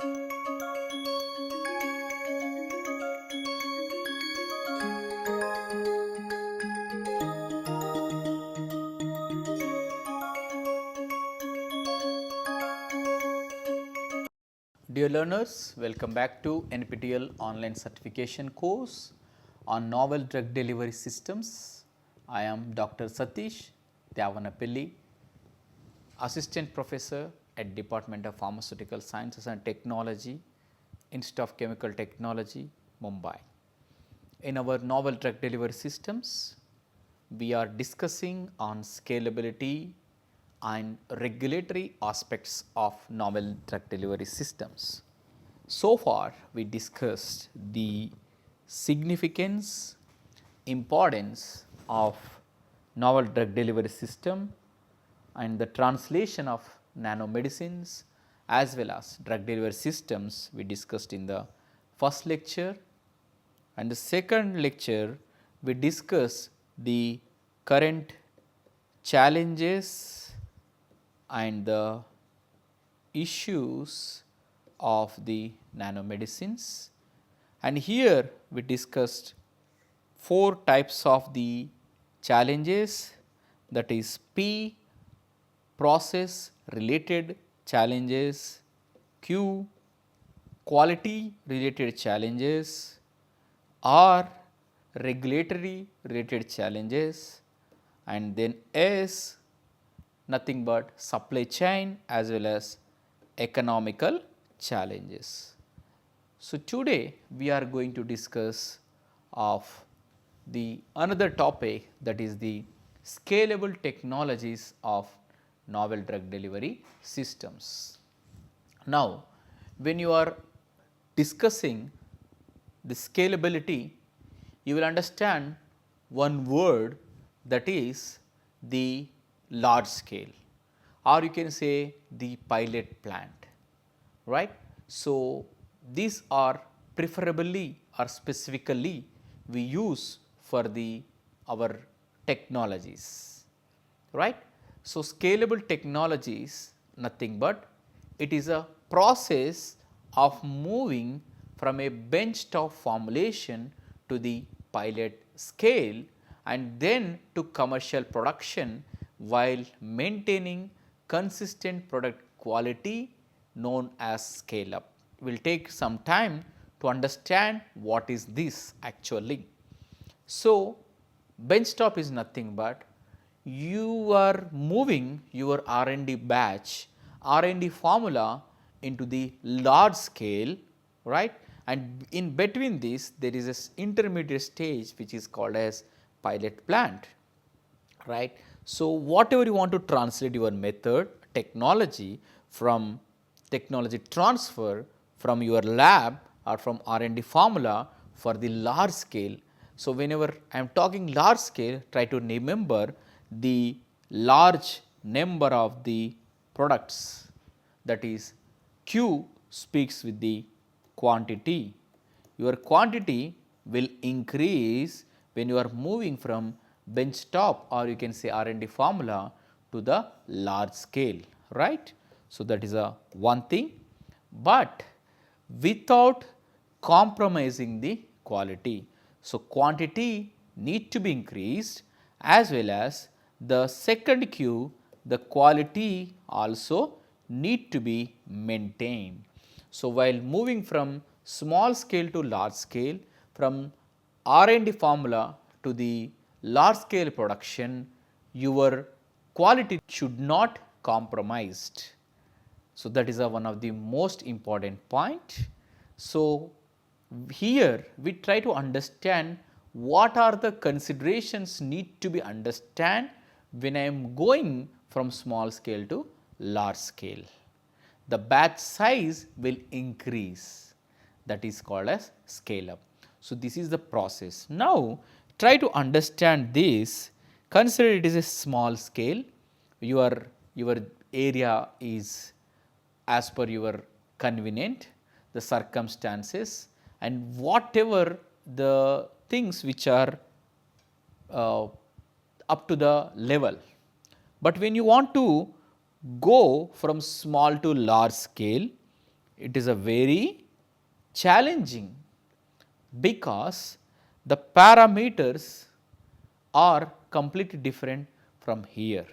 Dear learners, welcome back to NPTEL online certification course on novel drug delivery systems. I am Dr. Satish Devanapalli, Assistant Professor at Department of Pharmaceutical Sciences and Technology, Institute of Chemical Technology, Mumbai. In our novel drug delivery systems, we are discussing on scalability and regulatory aspects of novel drug delivery systems. So far, we discussed the significance, importance of novel drug delivery system and the translation of nanomedicines as well as drug delivery systems we discussed in the first lecture, and the second lecture we discussed the current challenges and the issues of the nanomedicines, and here we discussed 4 types of the challenges, that is P process related challenges, Q quality related challenges, R regulatory related challenges, and then S nothing but supply chain as well as economical challenges. So, today we are going to discuss of the another topic, that is the scalable technologies of novel drug delivery systems. Now, when you are discussing the scalability, you will understand one word, that is the large scale, or you can say the pilot plant, right. So, these are preferably or specifically we use for the our technologies, right. So, scalable technologies nothing but it is a process of moving from a benchtop formulation to the pilot scale and then to commercial production while maintaining consistent product quality known as scale up. We will take some time to understand what is this actually. So, benchtop is nothing but you are moving your R&D batch, R&D formula into the large scale, right, and in between this there is an intermediate stage which is called as pilot plant, right. So, whatever you want to translate your method technology from technology transfer from your lab or from R&D formula for the large scale. So, whenever I am talking large scale, try to remember the large number of the products, that is Q speaks with the quantity. Your quantity will increase when you are moving from benchtop or you can say R&D formula to the large scale, right. So, that is a one thing, but without compromising the quality. So, quantity need to be increased as well as the second Q, the quality also need to be maintained. So, while moving from small scale to large scale, from R&D formula to the large scale production, your quality should not compromised. So, that is one of the most important point. So, here we try to understand what are the considerations need to be understand when I am going from small scale to large scale. The batch size will increase, that is called as scale up. So, this is the process. Now, try to understand this, consider it is a small scale, your area is as per your convenient, the circumstances and whatever the things which are up to the level. But when you want to go from small to large scale, it is a very challenging because the parameters are completely different from here.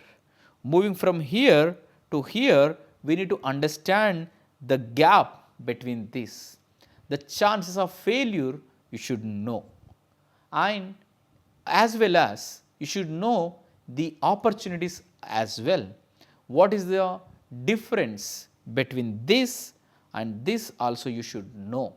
Moving from here to here, we need to understand the gap between this. The chances of failure you should know, and as well as you should know the opportunities as well. What is the difference between this and this also you should know.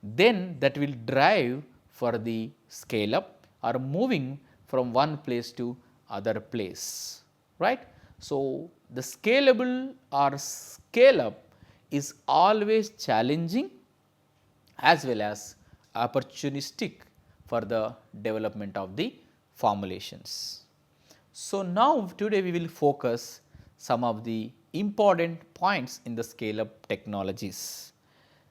Then that will drive for the scale up or moving from one place to other place, right. So, the scalable or scale up is always challenging as well as opportunistic for the development of the formulations. So, now today we will focus some of the important points in the scale up technologies.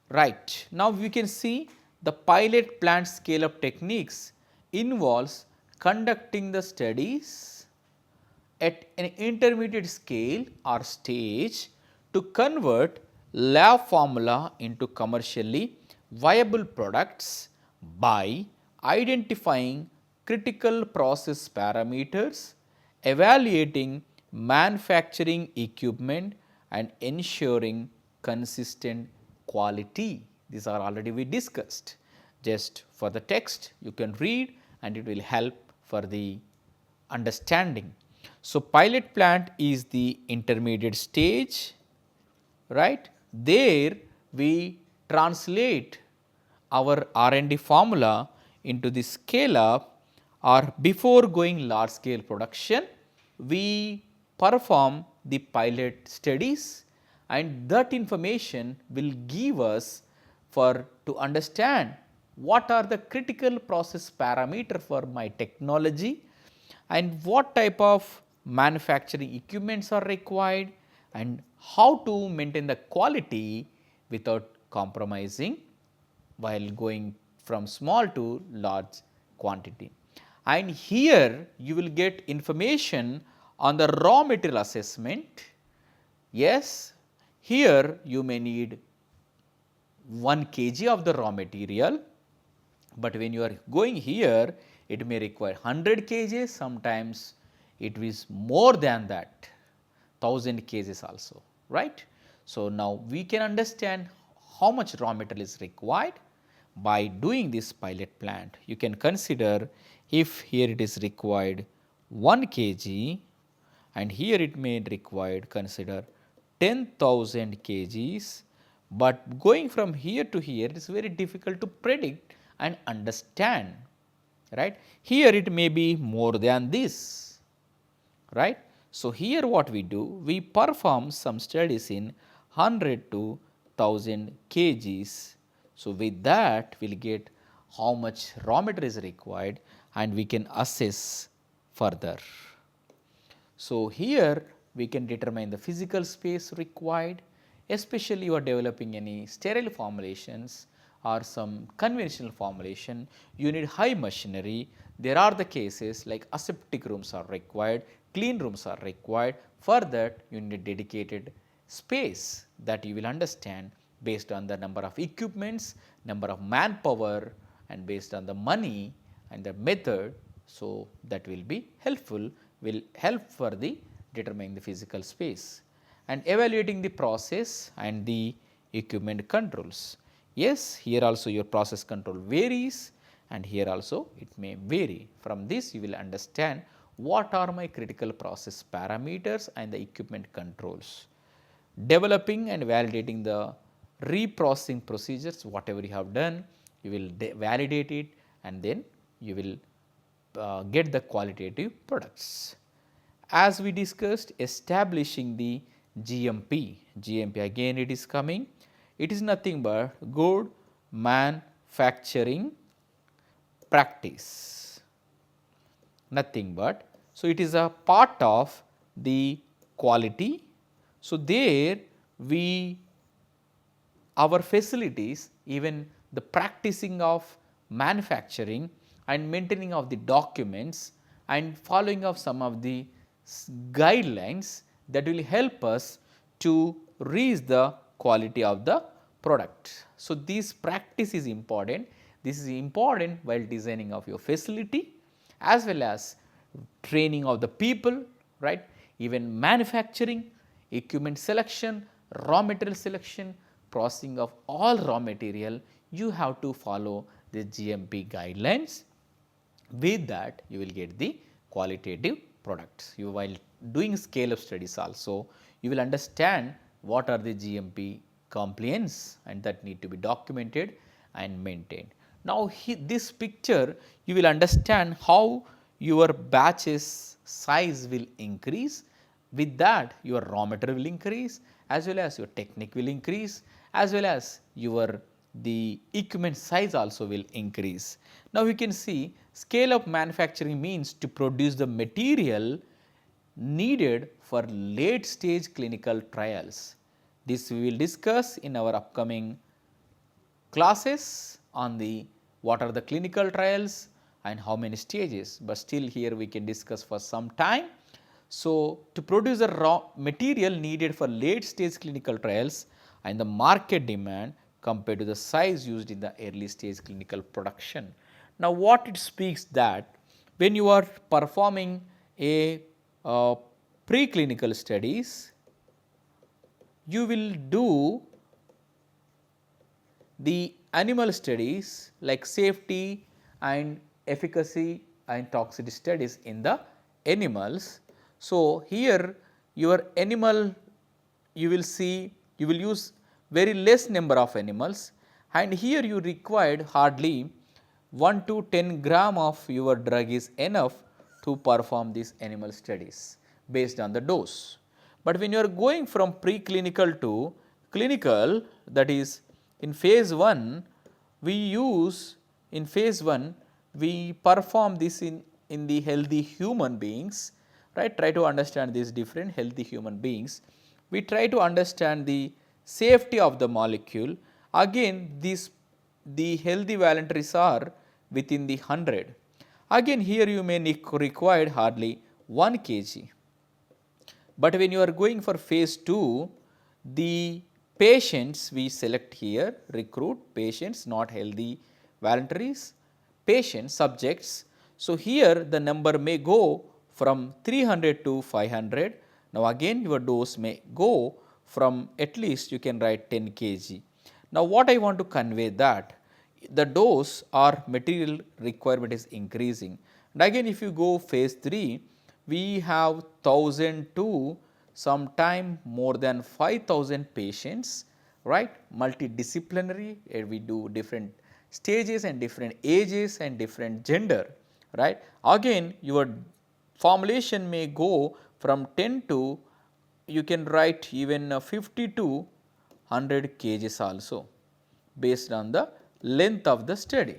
Right. Now, we can see the pilot plant scale up techniques involves conducting the studies at an intermediate scale or stage to convert lab formula into commercially viable products by identifying critical process parameters, evaluating manufacturing equipment and ensuring consistent quality. These are already we discussed. Just for the text you can read and it will help for the understanding. So, pilot plant is the intermediate stage, right. There we translate our R&D formula into the scale up, or before going large scale production we perform the pilot studies, and that information will give us for to understand what are the critical process parameter for my technology and what type of manufacturing equipments are required and how to maintain the quality without compromising while going from small to large quantity. And here you will get information on the raw material assessment. Yes, here you may need 1 kg of the raw material, but when you are going here it may require 100 kg, sometimes it is more than that, 1000 kgs also, right. So, now we can understand how much raw material is required by doing this pilot plant. You can consider if here it is required 1 kg and here it may required consider 10,000 kgs, but going from here to here it is very difficult to predict and understand, right. Here it may be more than this, right. So, here what we do, we perform some studies in 100 to 1000 kgs. So, with that we will get how much raw material is required and we can assess further. So, here we can determine the physical space required, especially you are developing any sterile formulations or some conventional formulation, you need high machinery. There are the cases like aseptic rooms are required, clean rooms are required. For that you need dedicated space that you will understand based on the number of equipments, number of manpower and based on the money and the method. So, that will be helpful, will help for the determining the physical space and evaluating the process and the equipment controls. Yes, here also your process control varies and here also it may vary. From this you will understand what are my critical process parameters and the equipment controls. Developing and validating the reprocessing procedures, whatever you have done, you will validate it and then you will get the qualitative products. As we discussed, establishing the GMP, GMP again it is coming, it is nothing but good manufacturing practice, nothing but. So, it is a part of the quality. So, there we our facilities, even the practicing of manufacturing and maintaining of the documents and following of some of the guidelines that will help us to reach the quality of the product. So, this practice is important. This is important while designing of your facility as well as training of the people, right, even manufacturing, equipment selection, raw material selection, processing of all raw material, you have to follow the GMP guidelines. With that you will get the qualitative products. You while doing scale up studies also, you will understand what are the GMP compliance and that need to be documented and maintained. Now, this picture you will understand how your batches size will increase. With that your raw material will increase as well as your technique will increase as well as your the equipment size also will increase. Now, we can see scale up manufacturing means to produce the material needed for late stage clinical trials. This we will discuss in our upcoming classes on the what are the clinical trials and how many stages, but still here we can discuss for some time. So, to produce the raw material needed for late stage clinical trials and the market demand compared to the size used in the early stage clinical production. Now, what it speaks that when you are performing a preclinical studies, you will do the animal studies like safety and efficacy and toxicity studies in the animals. So, here your animal you will see you will use very less number of animals and here you required hardly 1 to 10 gram of your drug is enough to perform these animal studies based on the dose. But when you are going from preclinical to clinical, that is in phase 1 we use in phase 1 we perform this in the healthy human beings, right, try to understand these different healthy human beings. We try to understand the safety of the molecule. Again the healthy voluntaries are within the 100. Again here you may require hardly 1 kg. But when you are going for phase 2, the patients we select here, recruit patients, not healthy voluntaries, patients, subjects. So, here the number may go from 300 to 500. Now, again your dose may go from at least you can write 10 kg. Now, what I want to convey that the dose or material requirement is increasing. And again if you go phase 3, we have 1000 to sometime more than 5000 patients, right, multidisciplinary, we do different stages and different ages and different gender, right. Again your formulation may go from 10 to you can write even 50 to 100 kgs also based on the length of the study,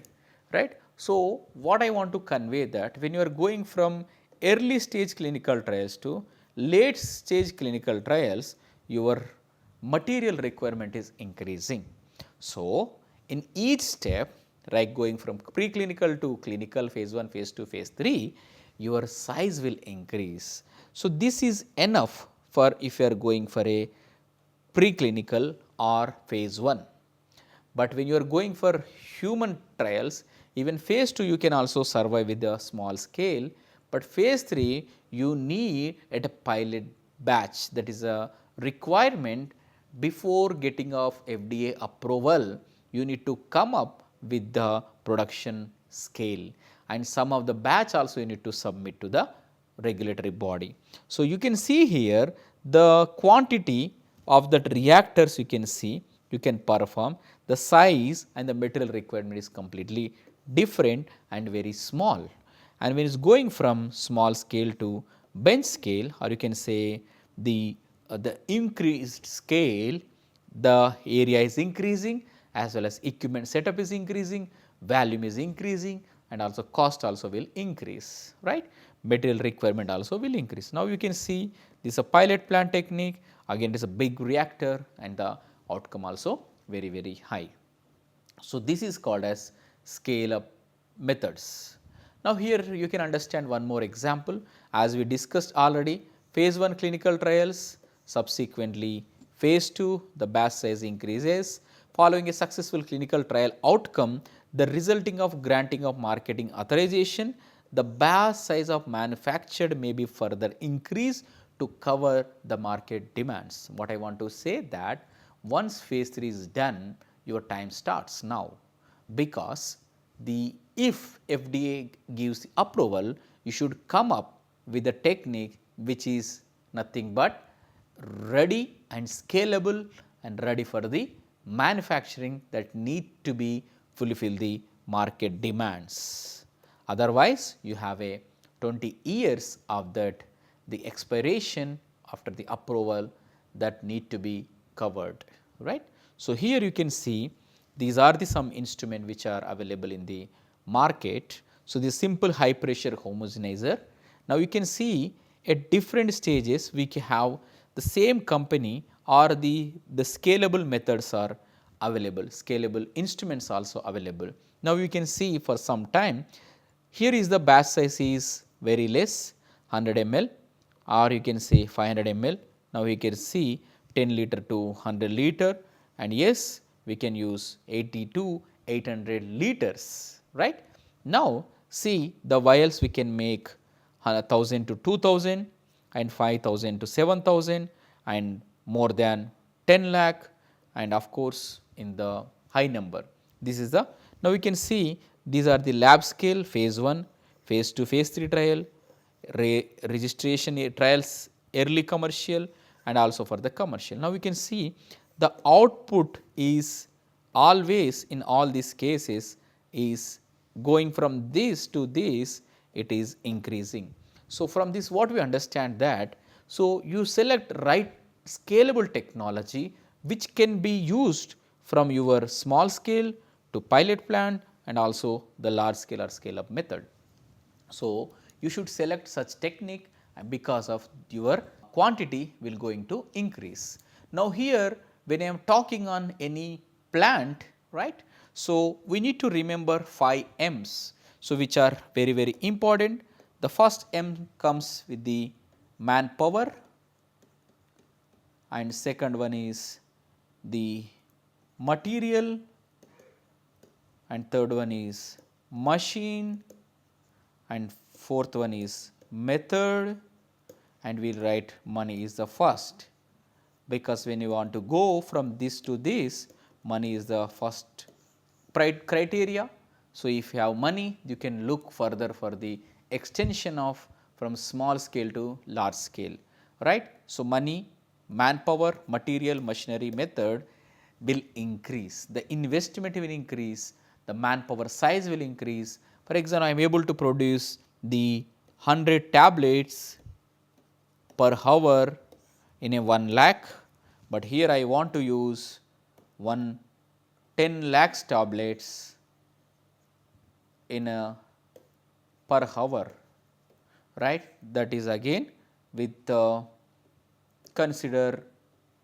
right. So, what I want to convey that when you are going from early stage clinical trials to late stage clinical trials, your material requirement is increasing. So, in each step like going from preclinical to clinical phase 1, phase 2, phase 3, your size will increase. So, this is enough for if you are going for a preclinical or phase 1. But when you are going for human trials, even phase 2 you can also survive with a small scale, but phase 3 you need at a pilot batch, that is a requirement before getting of FDA approval. You need to come up with the production scale and some of the batch also you need to submit to the regulatory body. So, you can see here the quantity of that reactors you can see you can perform, the size and the material requirement is completely different and very small. And when it is going from small scale to bench scale, or you can say the increased scale, the area is increasing as well as equipment setup is increasing, volume is increasing and also cost also will increase, right. Material requirement also will increase. Now, you can see this is a pilot plant technique, again it is a big reactor and the outcome also very, very high. So, this is called as scale up methods. Now, here you can understand one more example as we discussed already phase 1 clinical trials, subsequently phase 2 the batch size increases, following a successful clinical trial outcome, the resulting of granting of marketing authorization, the batch size of manufactured may be further increased to cover the market demands. What I want to say that once phase 3 is done, your time starts now, because if FDA gives approval, you should come up with a technique which is nothing but ready and scalable and ready for the manufacturing that need to be fulfill the market demands. Otherwise, you have a 20 years of that the expiration after the approval that need to be covered, right. So, here you can see these are the some instrument which are available in the market. So, the simple high pressure homogenizer. Now, you can see at different stages we can have the same company or the scalable methods are available, scalable instruments also available. Now, you can see for some time here is the batch size is very less 100 ml or you can say 500 ml. Now, we can see 10 liter to 100 liter, and yes, we can use 80 to 800 liters, right. Now, see the vials we can make 1000 to 2000 and 5000 to 7000 and more than 10 lakh, and of course, in the high number. This is the, now we can see these are the lab scale phase 1, phase 2, phase 3 trial, registration trials, early commercial and also for the commercial. Now, we can see the output is always in all these cases is going from this to this, it is increasing. So, from this what we understand that, so you select right scalable technology which can be used from your small scale to pilot plant and also the large scale or scale up method. So, you should select such technique because of your quantity will going to increase. Now, here when I am talking on any plant, right. So, we need to remember 5 M's, so which are very very important. The first M comes with the manpower, and second one is the material, and third one is machine, and fourth one is method, and we will write money is the first, because when you want to go from this to this, money is the first criteria. So, if you have money, you can look further for the extension of from small scale to large scale, right. So, money, manpower, material, machinery, method will increase, the investment will increase, the manpower size will increase. For example, I am able to produce the 100 tablets per hour in a 1 lakh, but here I want to use 10 lakhs tablets in a per hour, right. That is again with consider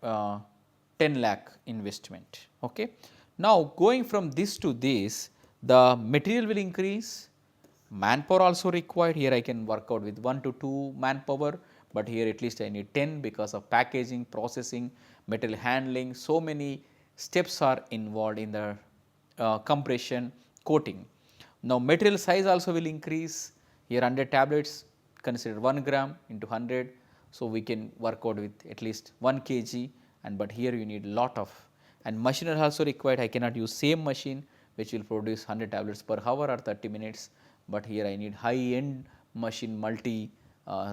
10 lakh investment. Okay. Now, going from this to this, the material will increase, manpower also required. Here I can work out with 1 to 2 manpower, but here at least I need 10 because of packaging, processing, material handling, so many steps are involved in the compression, coating. Now, material size also will increase. Here 100 tablets, consider 1 gram into 100. So, we can work out with at least 1 kg, and but here you need lot of, and machinery also required. I cannot use same machine which will produce 100 tablets per hour or 30 minutes, but here I need high end machine, multi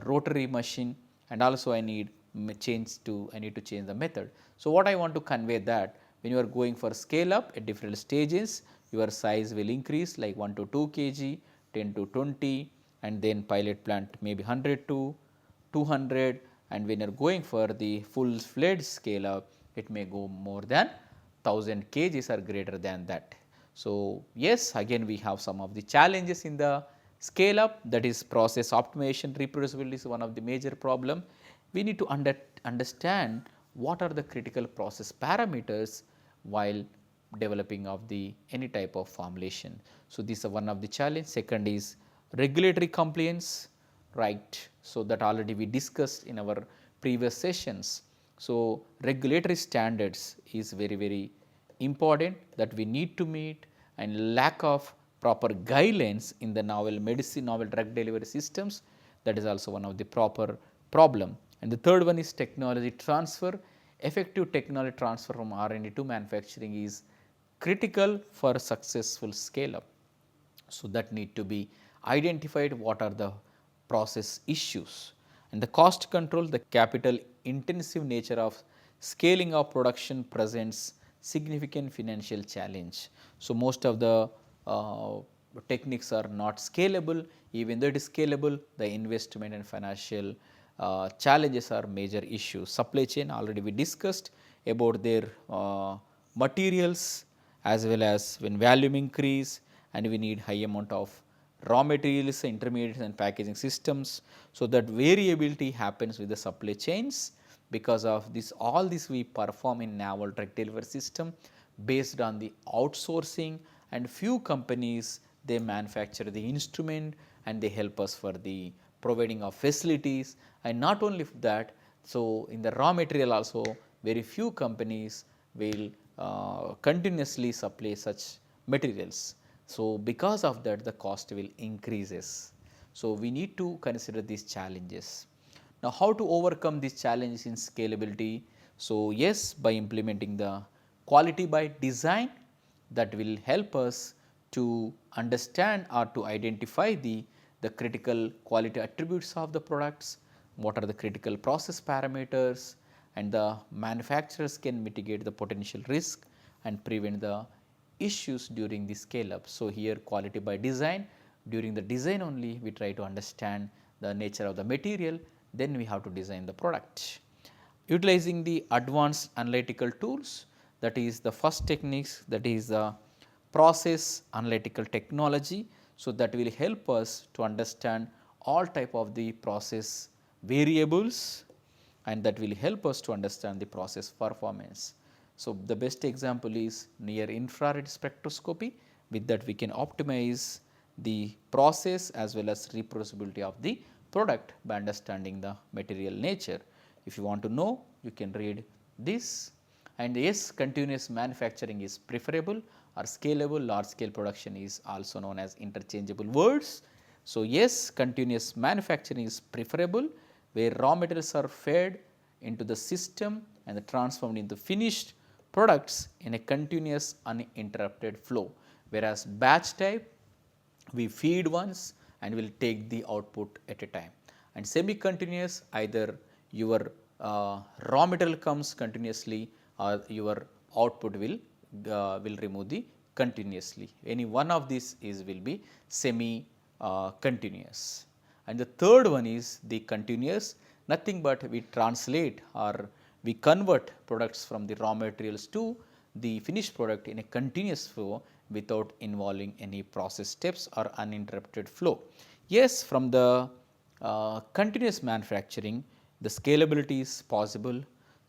rotary machine, and also I need change the method. So, what I want to convey that when you are going for scale up at different stages, your size will increase like 1 to 2 kg, 10 to 20, and then pilot plant maybe 100 to 200, and when you are going for the full fledged scale up, it may go more than 1000 kgs or greater than that. So, yes, again we have some of the challenges in the scale up, that is process optimization, reproducibility is one of the major problem. We need to understand what are the critical process parameters while developing of the any type of formulation. So, this is one of the challenge. Second is regulatory compliance, right. So, that already we discussed in our previous sessions. So, regulatory standards is very very important that we need to meet, and lack of proper guidelines in the novel medicine, novel drug delivery systems, that is also one of the proper problem. And the third one is technology transfer. Effective technology transfer from R&D to manufacturing is critical for successful scale up. So, that need to be identified what are the process issues, and the cost control, the capital intensive nature of scaling of production presents significant financial challenge. So, most of the techniques are not scalable. Even though it is scalable, the investment and financial challenges are major issues. Supply chain, already we discussed about their materials, as well as when volume increase and we need high amount of raw materials, intermediates and packaging systems. So, that variability happens with the supply chains. Because of this, all this we perform in naval drug delivery system based on the outsourcing, and few companies they manufacture the instrument and they help us for the providing of facilities. And not only that, so in the raw material also very few companies will continuously supply such materials. So, because of that the cost will increases. So, we need to consider these challenges. Now, how to overcome these challenges in scalability? So, yes, by implementing the quality by design, that will help us to understand or to identify the critical quality attributes of the products, what are the critical process parameters, and the manufacturers can mitigate the potential risk and prevent the issues during the scale up. So, here quality by design, during the design only we try to understand the nature of the material, then we have to design the product. Utilizing the advanced analytical tools, that is the first techniques, that is the process analytical technology. So, that will help us to understand all type of the process variables, and that will help us to understand the process performance. So, the best example is near infrared spectroscopy. With that we can optimize the process as well as reproducibility of the product by understanding the material nature. If you want to know, you can read this. And yes, continuous manufacturing is preferable, or scalable. Large scale production is also known as interchangeable words. So, yes, continuous manufacturing is preferable, where raw materials are fed into the system and transformed into finished products in a continuous uninterrupted flow, whereas batch type we feed once and will take the output at a time. And semi continuous, either your raw material comes continuously or your output will remove the continuously. Any one of these will be semi continuous. And the third one is the continuous, nothing but we translate or we convert products from the raw materials to the finished product in a continuous flow without involving any process steps or uninterrupted flow. Yes, from the continuous manufacturing, the scalability is possible.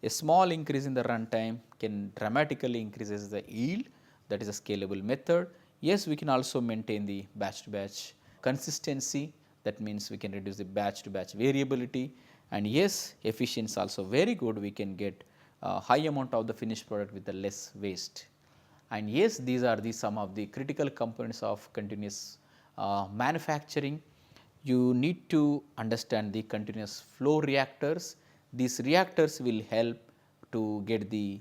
A small increase in the runtime can dramatically increases the yield, that is a scalable method. Yes, we can also maintain the batch to batch consistency, that means we can reduce the batch to batch variability, and yes, efficiency also very good, we can get high amount of the finished product with the less waste. And yes, these are the some of the critical components of continuous manufacturing. You need to understand the continuous flow reactors. These reactors will help to get the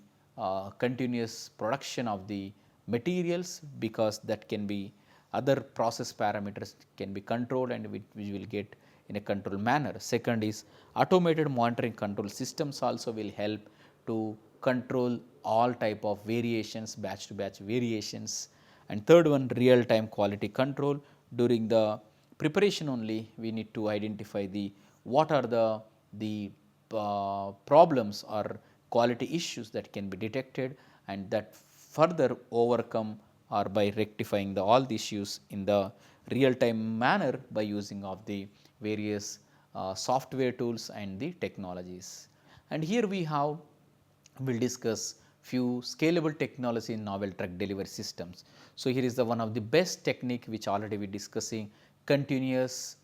continuous production of the materials, because that can be other process parameters can be controlled and which will get in a controlled manner. Second is automated monitoring control systems also will help to control all type of variations, batch to batch variations. And third one, real time quality control. During the preparation only we need to identify the what are the problems or quality issues that can be detected, and that further overcome or by rectifying all the issues in the real time manner by using of the various software tools and the technologies. And here we have will discuss few scalable technology in novel drug delivery systems. So, here is the one of the best technique which already we discussing, continuous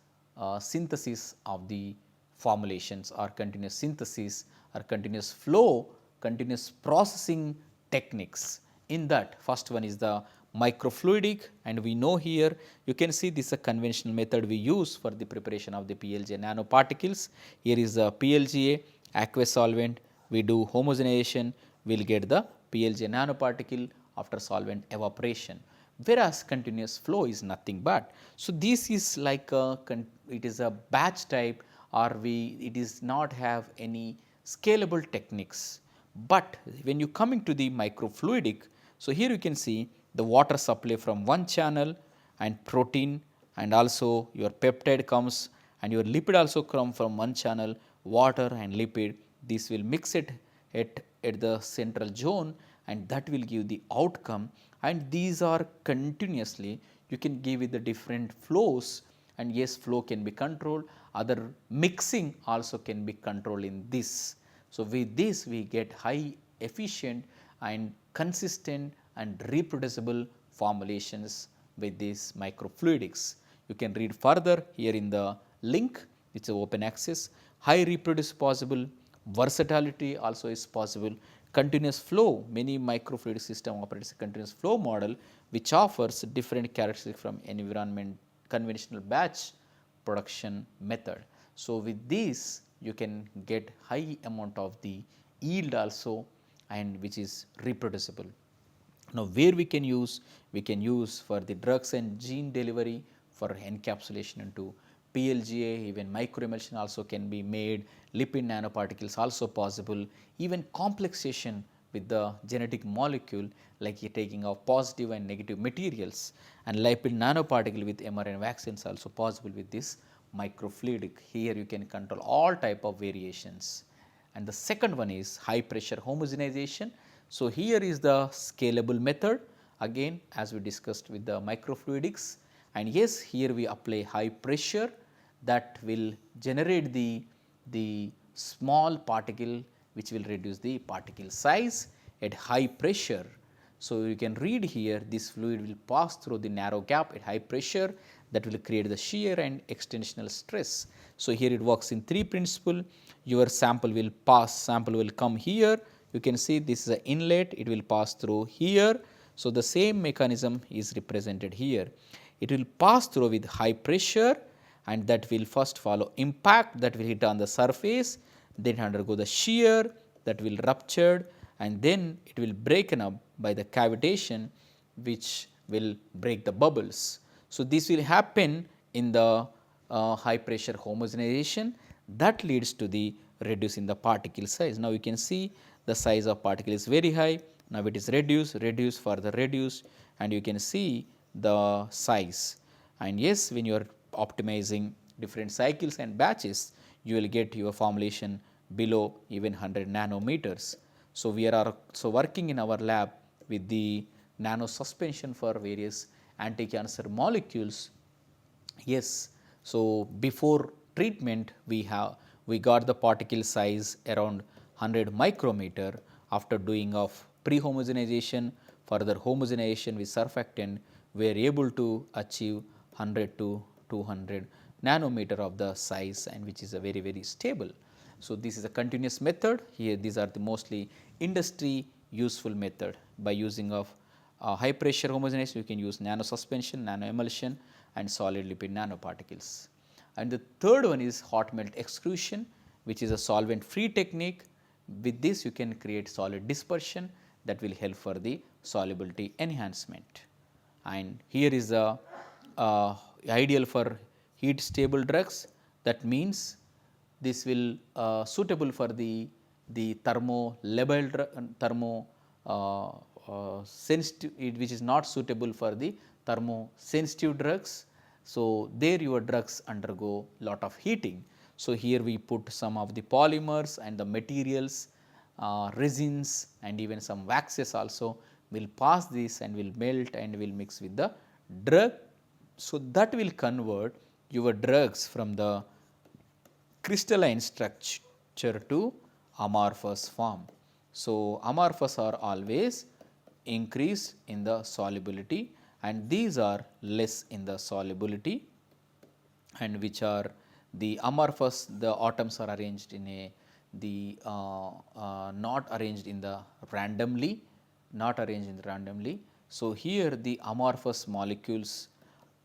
synthesis of the formulations, or continuous synthesis or continuous flow, continuous processing techniques. In that, first one is the microfluidic, and we know here you can see this is a conventional method we use for the preparation of the PLGA nanoparticles. Here is the PLGA aqueous solvent, we do homogenization, we will get the PLGA nanoparticle after solvent evaporation, whereas continuous flow is nothing but. So, this is like it is a batch type, or it is not have any scalable techniques. But when you come into the microfluidic, so here you can see the water supply from one channel and protein, and also your peptide comes, and your lipid also come from one channel, water and lipid. This will mix it at the central zone, and that will give the outcome, and these are continuously you can give it the different flows, and yes, flow can be controlled, other mixing also can be controlled in this. So, with this we get high efficient and consistent and reproducible formulations with these microfluidics. You can read further here in the link, it is open access. High reproduce possible, versatility also is possible, continuous flow, many microfluidic system operates a continuous flow model which offers different characteristics from environment conventional batch production method. So, with this you can get high amount of the yield also, and which is reproducible. Now, where we can use for the drugs and gene delivery for encapsulation into PLGA, even microemulsion also can be made, lipid nanoparticles also possible, even complexation with the genetic molecule like taking of positive and negative materials, and lipid nanoparticle with mRNA vaccines also possible with this microfluidic. Here you can control all type of variations. And the second one is high pressure homogenization. So, here is the scalable method again as we discussed with the microfluidics, and yes, here we apply high pressure that will generate the small particle which will reduce the particle size at high pressure. So, you can read here this fluid will pass through the narrow gap at high pressure that will create the shear and extensional stress. So, here it works in three principle. Your sample will come here, you can see this is an inlet, it will pass through here. So, the same mechanism is represented here. It will pass through with high pressure, and that will first follow impact that will hit on the surface, then undergo the shear that will rupture, and then it will breaken up by the cavitation which will break the bubbles. So, this will happen in the high pressure homogenization that leads to the reducing the particle size. Now, you can see the size of particle is very high, now it is reduced, further reduced, and you can see the size. And yes, when you are optimizing different cycles and batches, you will get your formulation below even 100 nanometers. So, we are working in our lab with the nano suspension for various anti-cancer molecules. Yes, so before treatment we got the particle size around 100 micrometer. After doing of pre-homogenization, further homogenization with surfactant, we are able to achieve 100 to 200 nanometer of the size, and which is a very stable. So, this is a continuous method. Here these are the mostly industry useful method. By using of high pressure homogenization, you can use nano suspension, nano emulsion, and solid lipid nanoparticles. And the third one is hot melt extrusion, which is a solvent free technique. With this you can create solid dispersion that will help for the solubility enhancement. And here is the ideal for heat stable drugs. That means this will suitable for the thermo sensitive, which is not suitable for the thermo sensitive drugs. So, there your drugs undergo lot of heating. So, here we put some of the polymers and the materials, resins, and even some waxes also will pass this and will melt and will mix with the drug. So, that will convert your drugs from the crystalline structure to amorphous form. So, amorphous are always increased in the solubility, and these are less in the solubility, and which are the amorphous, the atoms are arranged in a not arranged in the randomly, not arranged randomly. So, here the amorphous molecules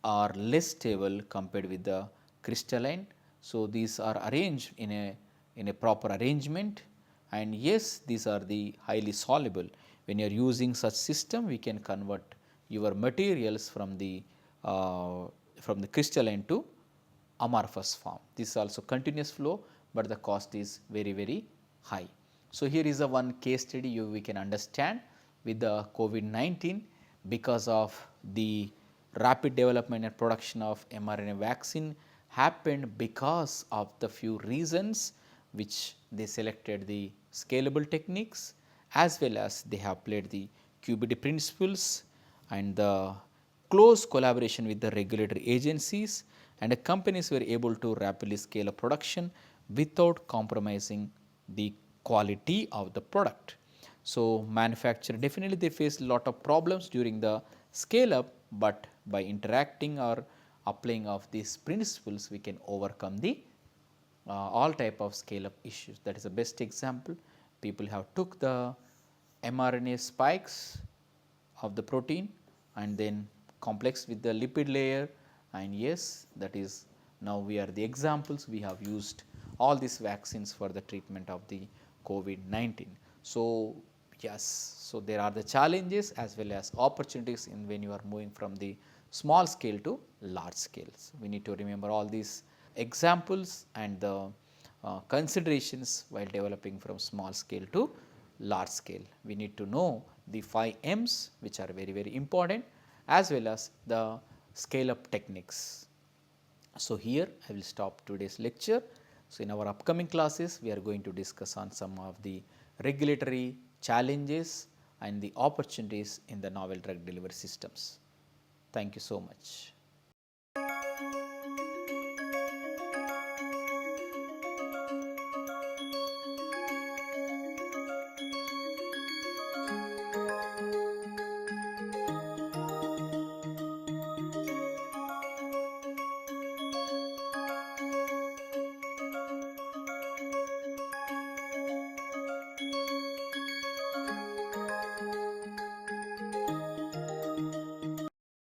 are less stable compared with the crystalline. So, these are arranged in a proper arrangement, and yes, these are the highly soluble. When you are using such system, we can convert your materials from the crystalline to amorphous form. This is also continuous flow, but the cost is very high. So, here is a one case study we can understand with the COVID-19, because of the rapid development and production of mRNA vaccine happened because of the few reasons which they selected the scalable techniques, as well as they have played the QBD principles and the close collaboration with the regulatory agencies, and the companies were able to rapidly scale up production without compromising the quality of the product. So, manufacturer definitely they face a lot of problems during the scale up, but by interacting or applying of these principles we can overcome the all type of scale up issues. That is the best example. People have took the mRNA spikes of the protein and then complex with the lipid layer, and yes, that is now we are the examples. We have used all these vaccines for the treatment of the COVID-19. So, yes, so there are the challenges as well as opportunities in when you are moving from the small scale to large scales. We need to remember all these examples and the considerations while developing from small scale to large scale. We need to know the 5 M's, which are very important, as well as the scale up techniques. So, here I will stop today's lecture. So, in our upcoming classes we are going to discuss on some of the regulatory challenges and the opportunities in the novel drug delivery systems. Thank you so much.